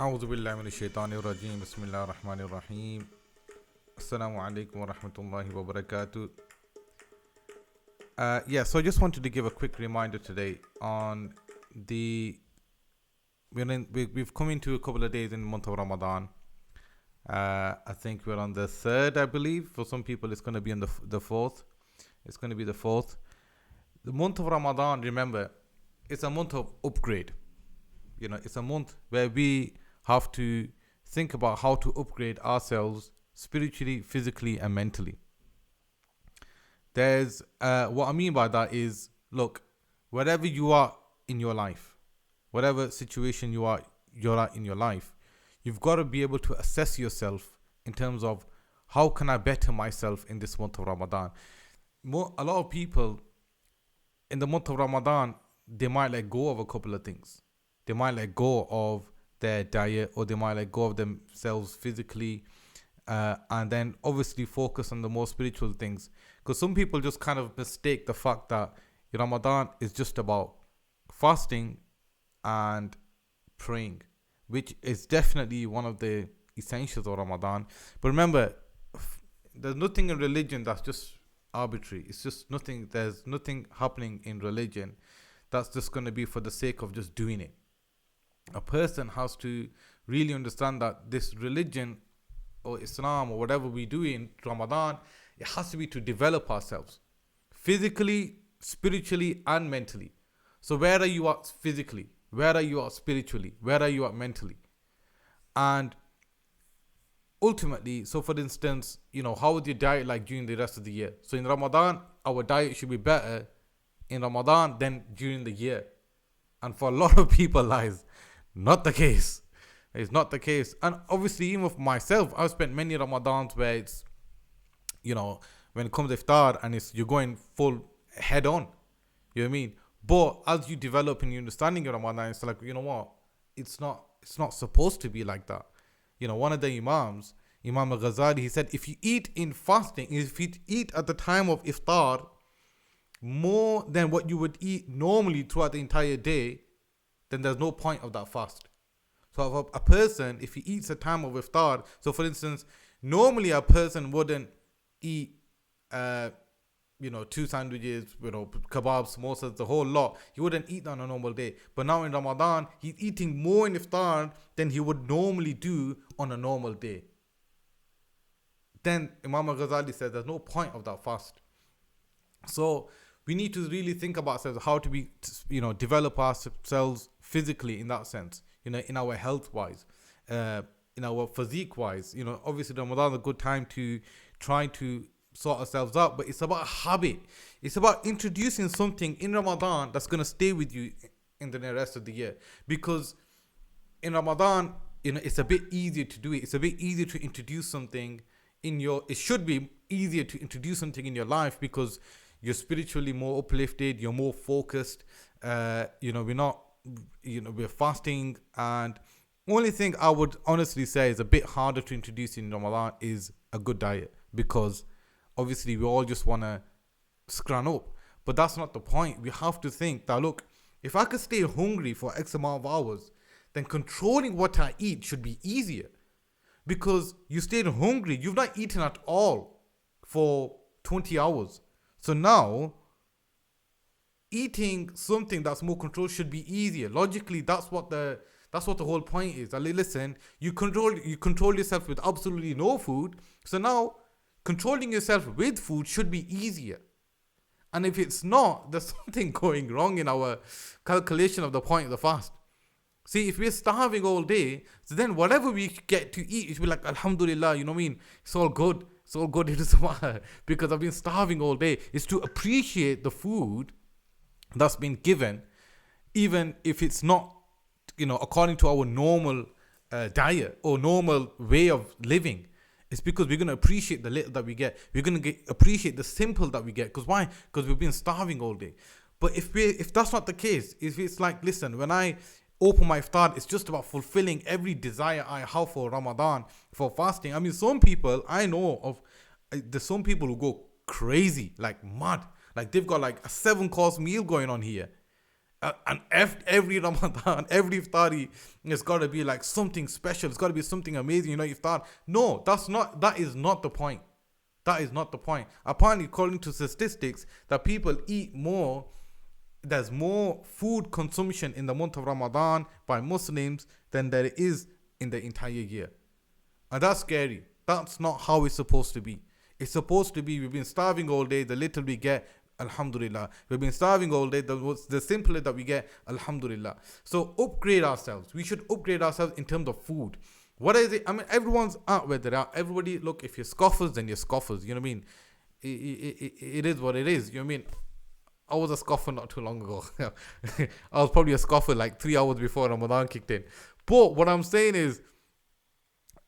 أعوذ بالله من الشيطان الرجيم بسم الله الرحمن الرحيم Assalamu alaikum wa rahmatullahi wa barakatuh. So I just wanted to give a quick reminder today on the we've come into a couple of days in the month of Ramadan. I think we're on the 3rd, I believe. For some people it's going to be on the 4th. It's going to be the 4th. The month of Ramadan, remember, it's a month of upgrade. It's a month where we have to think about how to upgrade ourselves spiritually, physically, and mentally. There's what I mean by that is, look, wherever you are in your life, whatever situation you're at in your life, you've got to be able to assess yourself in terms of how can I better myself in this month of Ramadan. A lot of people in the month of Ramadan, they might let go of a couple of things. They might let go of their diet, or they might let go of themselves physically, and then obviously focus on the more spiritual things. Because some people just kind of mistake the fact that Ramadan is just about fasting and praying, which is definitely one of the essentials of Ramadan. But remember, there's nothing in religion that's just arbitrary. It's just nothing. There's nothing happening in religion that's just going to be for the sake of just doing it. A person has to really understand that this religion or Islam or whatever we do in Ramadan, it has to be to develop ourselves physically, spiritually, and mentally. So where are you at physically? Where are you at spiritually? Where are you at mentally? And ultimately, so for instance, how is your diet like during the rest of the year? So in Ramadan, our diet should be better in Ramadan than during the year. And for a lot of people, lies not the case. It's not the case. And obviously, even for myself, I've spent many Ramadans where it's, when it comes to iftar and you're going full head on. You know what I mean? But as you develop in your understanding of Ramadan, it's like, what? It's not supposed to be like that. One of the Imams, Imam al-Ghazali, he said, if you eat in fasting, if you eat at the time of iftar more than what you would eat normally throughout the entire day, then there's no point of that fast. So if a person, if he eats a time of iftar, so for instance, normally a person wouldn't eat, 2 sandwiches, kebabs, samosas, the whole lot. He wouldn't eat that on a normal day. But now in Ramadan, he's eating more in iftar than he would normally do on a normal day. Then Imam al-Ghazali says there's no point of that fast. So we need to really think about ourselves, how to be, develop ourselves physically in that sense, in our health wise, in our physique wise. Obviously Ramadan is a good time to try to sort ourselves out, but it's about habit. It's about introducing something in Ramadan that's going to stay with you in the rest of the year. Because in Ramadan, it's a bit easier to do it. It's a bit easier to introduce something it should be easier to introduce something in your life because you're spiritually more uplifted, you're more focused. We're fasting, and only thing I would honestly say is a bit harder to introduce in Ramadan is a good diet, because obviously we all just want to scran up, but that's not the point. We have to think that, look, if I could stay hungry for X amount of hours, then controlling what I eat should be easier, because you stayed hungry, you've not eaten at all for 20 hours. So now, eating something that's more controlled should be easier. Logically, that's what the whole point is. Listen, you control yourself with absolutely no food. So now, controlling yourself with food should be easier. And if it's not, there's something going wrong in our calculation of the point of the fast. See, if we're starving all day, so then whatever we get to eat, it will be like, Alhamdulillah, it's all good. It's all good, it doesn't matter, because I've been starving all day. It's to appreciate the food that's been given, even if it's not, according to our normal diet or normal way of living. It's because we're going to appreciate the little that we get. We're going to appreciate the simple that we get. Because why? Because we've been starving all day. But if that's not the case, if it's like, listen, when I open my iftar, it's just about fulfilling every desire I have for Ramadan, for fasting. I mean, some people I know of, there's some people who go crazy, like mad. Like they've got like a 7-course meal going on here. And every Ramadan, every iftari, it's got to be like something special. It's got to be something amazing, iftar. No, that is not the point. That is not the point. Apparently, according to statistics, that people eat more, there's more food consumption in the month of Ramadan by Muslims than there is in the entire year. And that's scary. That's not how it's supposed to be. It's supposed to be, we've been starving all day, the little we get, Alhamdulillah. We've been starving all day, the simpler that we get, Alhamdulillah. So upgrade ourselves. We should upgrade ourselves in terms of food. What is it? I mean, everyone's out where they're at. Everybody, look, if you're scoffers, then you're scoffers. You know what I mean? It is what it is. You know what I mean? I was a scoffer not too long ago. I was probably a scoffer like 3 hours before Ramadan kicked in. But what I'm saying is,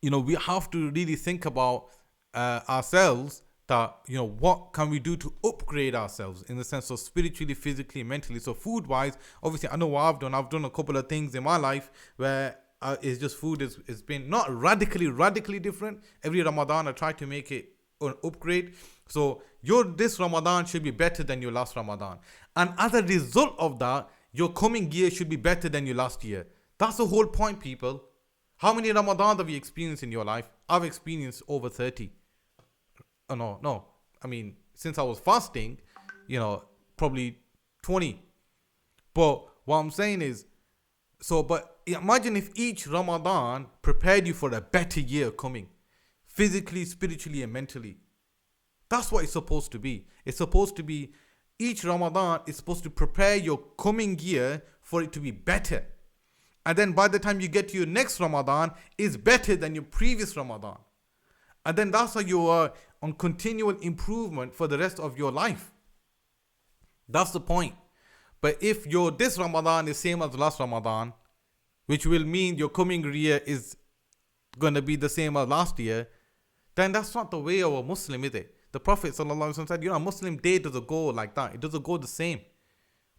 we have to really think about ourselves, that, what can we do to upgrade ourselves in the sense of spiritually, physically, mentally. So food wise, obviously I know what I've done. I've done a couple of things in my life where it's just food it's been not radically different. Every Ramadan I try to make it an upgrade. So this Ramadan should be better than your last Ramadan. And as a result of that, your coming year should be better than your last year. That's the whole point, people. How many Ramadans have you experienced in your life? I've experienced over 30. Oh, no. I mean, since I was fasting, probably 20. But what I'm saying is, but imagine if each Ramadan prepared you for a better year coming. Physically, spiritually, and mentally. That's what it's supposed to be. It's supposed to be, each Ramadan is supposed to prepare your coming year for it to be better. And then by the time you get to your next Ramadan, it's better than your previous Ramadan. And then that's how you are on continual improvement for the rest of your life. That's the point. But if this Ramadan is same as last Ramadan, which will mean your coming year is going to be the same as last year, then that's not the way of a Muslim, is it? The Prophet ﷺ said, a Muslim day doesn't go like that. It doesn't go the same.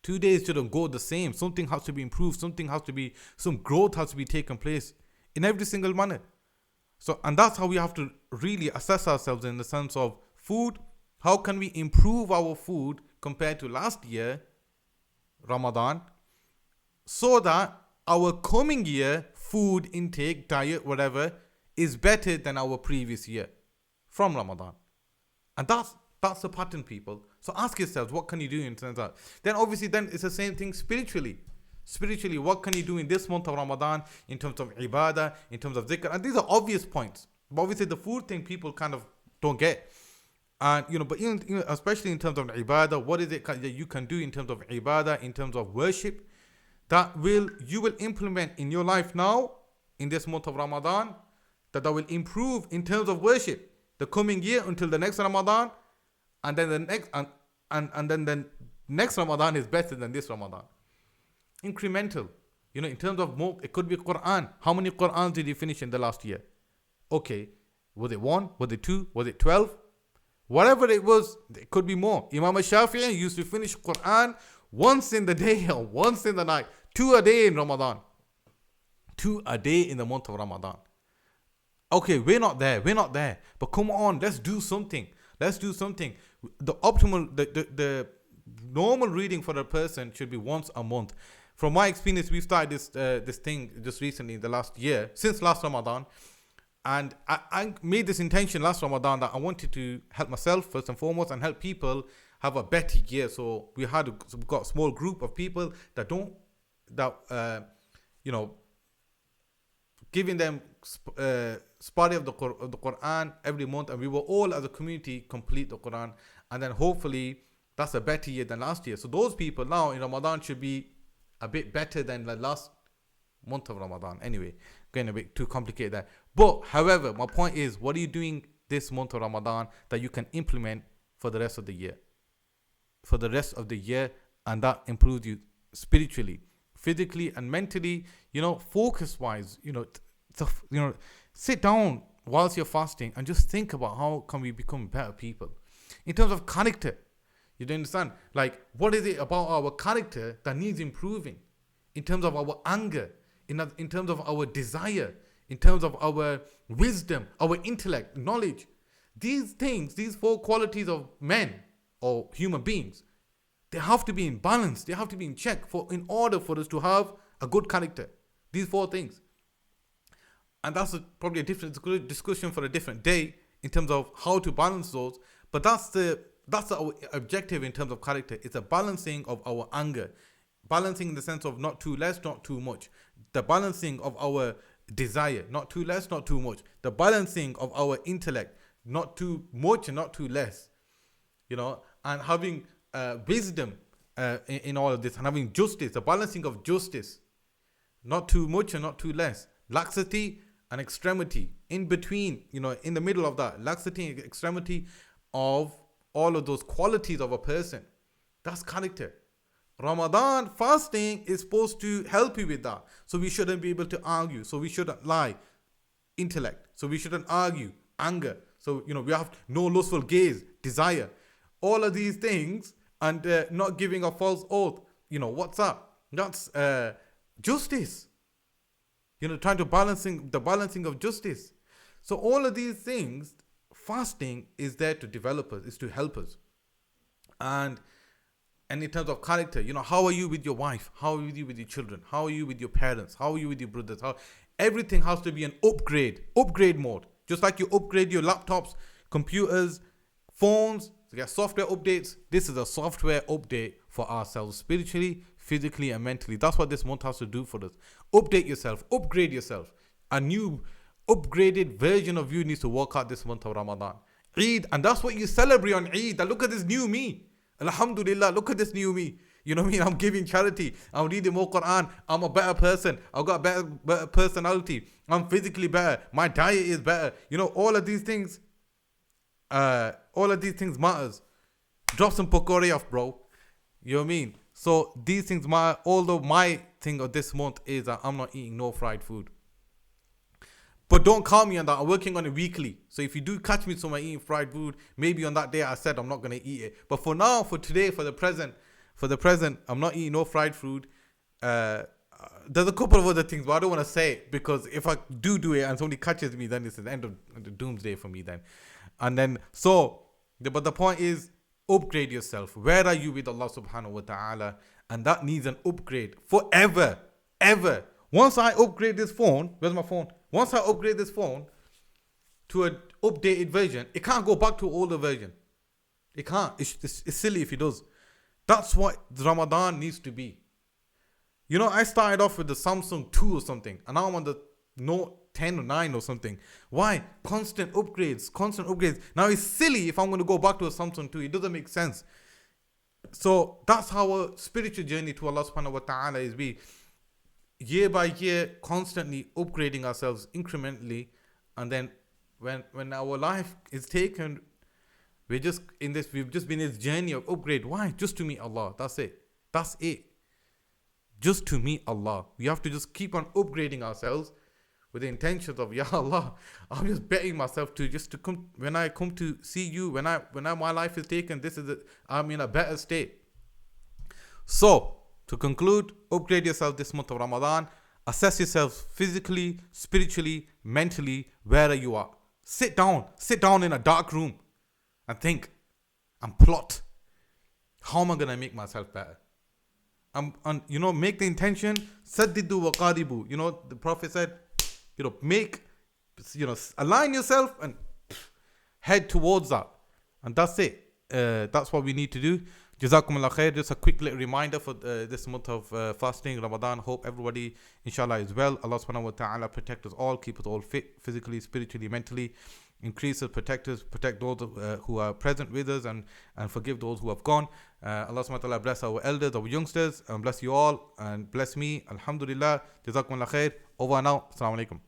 2 days shouldn't go the same. Something has to be improved. Some growth has to be taken place in every single manner. So, and that's how we have to really assess ourselves in the sense of food. How can we improve our food compared to last year, Ramadan, so that our coming year food intake, diet, whatever, is better than our previous year from Ramadan. And that's the pattern, people. So ask yourselves, what can you do in terms of that? Then obviously, it's the same thing spiritually. Spiritually, what can you do in this month of Ramadan in terms of ibadah, in terms of dhikr? And these are obvious points. But obviously, the food thing people kind of don't get. And, but especially in terms of ibadah, what is it that you can do in terms of ibadah, in terms of worship, that you will implement in your life now, in this month of Ramadan, that will improve in terms of worship the coming year until the next Ramadan, and then the next and then the next Ramadan is better than this Ramadan. Incremental, in terms of more, it could be Quran. How many Qurans did you finish in the last year? Okay, was it 1? Was it 2? Was it 12? Whatever it was, it could be more. Imam Shafi'i used to finish Quran once in the day or once in the night, 2 a day in Ramadan, 2 a day in the month of Ramadan. Okay, we're not there, but come on, let's do something. The optimal, the normal reading for a person should be once a month. From my experience, we've started this thing just recently in the last year, since last Ramadan. And I made this intention last Ramadan that I wanted to help myself first and foremost and help people have a better year. So we've got a small group of people giving them spari of the Quran every month, and we will all as a community complete the Quran, and then hopefully that's a better year than last year. So those people now in Ramadan should be a bit better than the last month of Ramadan. Anyway, getting a bit too complicated there. But however, my point is, what are you doing this month of Ramadan that you can implement for the rest of the year? And that improves you spiritually, physically, and mentally. Focus wise. Sit down whilst you're fasting and just think about how can we become better people in terms of character. You don't understand? Like, what is it about our character that needs improving? In terms of our anger, in terms of our desire, in terms of our wisdom, our intellect, knowledge. These things, these 4 qualities of men or human beings, They have to be in balance. They have to be in check in order for us to have a good character. These 4 things. And that's probably a different discussion for a different day in terms of how to balance those. But that's our objective in terms of character. It's a balancing of our anger. Balancing in the sense of not too less, not too much. The balancing of our desire, not too less, not too much. The balancing of our intellect, not too much and not too less. And having wisdom in all of this, and having justice, the balancing of justice, not too much and not too less. Laxity and extremity, in between, in the middle of that, laxity and extremity of all of those qualities of a person. That's character. Ramadan fasting is supposed to help you with that. So we shouldn't be able to argue. So we shouldn't lie. Intellect. So we shouldn't argue. Anger. So, we have no lustful gaze, desire. All of these things, and not giving a false oath. What's up? That's justice. Trying to balancing of justice. So all of these things, fasting is there to develop us, is to help us. And in terms of character, how are you with your wife? How are you with your children? How are you with your parents? How are you with your brothers? Everything has to be an upgrade mode. Just like you upgrade your laptops, computers, phones, to get software updates. This is a software update for ourselves, spiritually, physically, and mentally. That's what this month has to do for us. Update yourself, upgrade yourself. A new upgraded version of you needs to work out this month of Ramadan. Eid, and that's what you celebrate on Eid. Look at this new me. Alhamdulillah, look at this new me. You know what I mean? I'm giving charity. I'm reading more Quran. I'm a better person. I've got a better personality. I'm physically better. My diet is better. All of these things. Matters. Drop some pakora off, bro. You know what I mean? So these things matter. Although my thing of this month is that I'm not eating no fried food. But don't call me on that. I'm working on it weekly. So if you do catch me somewhere eating fried food, maybe on that day I said I'm not going to eat it. But for now, for today, for the present, I'm not eating no fried food. There's a couple of other things, but I don't want to say it, because if I do it and somebody catches me, then it's the end of the doomsday for me then. And then, but the point is, upgrade yourself. Where are you with Allah subhanahu wa ta'ala? And that needs an upgrade forever, ever. Once I upgrade this phone, where's my phone? Once I upgrade this phone to an updated version, it can't go back to an older version. It can't. It's silly if it does. That's what Ramadan needs to be. I started off with the Samsung 2 or something, and now I'm on the Note 10 or 9 or something. Why? Constant upgrades. Now it's silly if I'm going to go back to a Samsung 2. It doesn't make sense. So that's how our spiritual journey to Allah subhanahu wa ta'ala is be. Year by year, constantly upgrading ourselves incrementally, and then when our life is taken, we've just been in this journey of upgrade. Why? Just to meet Allah. That's it. Just to meet Allah. We have to just keep on upgrading ourselves with the intentions of, Ya Allah, I'm just betting myself to come, when I come to see you, when my life is taken, I'm in a better state. So, to conclude, upgrade yourself this month of Ramadan. Assess yourself physically, spiritually, mentally, wherever you are. Sit down in a dark room and think and plot. How am I going to make myself better? And make the intention. Saddidu wa qadibu. The Prophet said, align yourself and head towards that. And that's it. That's what we need to do. Jazakumullah khair. Just a quick little reminder for this month of fasting, Ramadan. Hope everybody, inshallah, is well. Allah subhanahu wa ta'ala protect us all, keep us all fit, physically, spiritually, mentally. Increase us, protect those who are present with us, and forgive those who have gone. Allah subhanahu wa ta'ala bless our elders, our youngsters, and bless you all, and bless me. Alhamdulillah. Jazakumullah khair. Over now. Assalamu alaikum.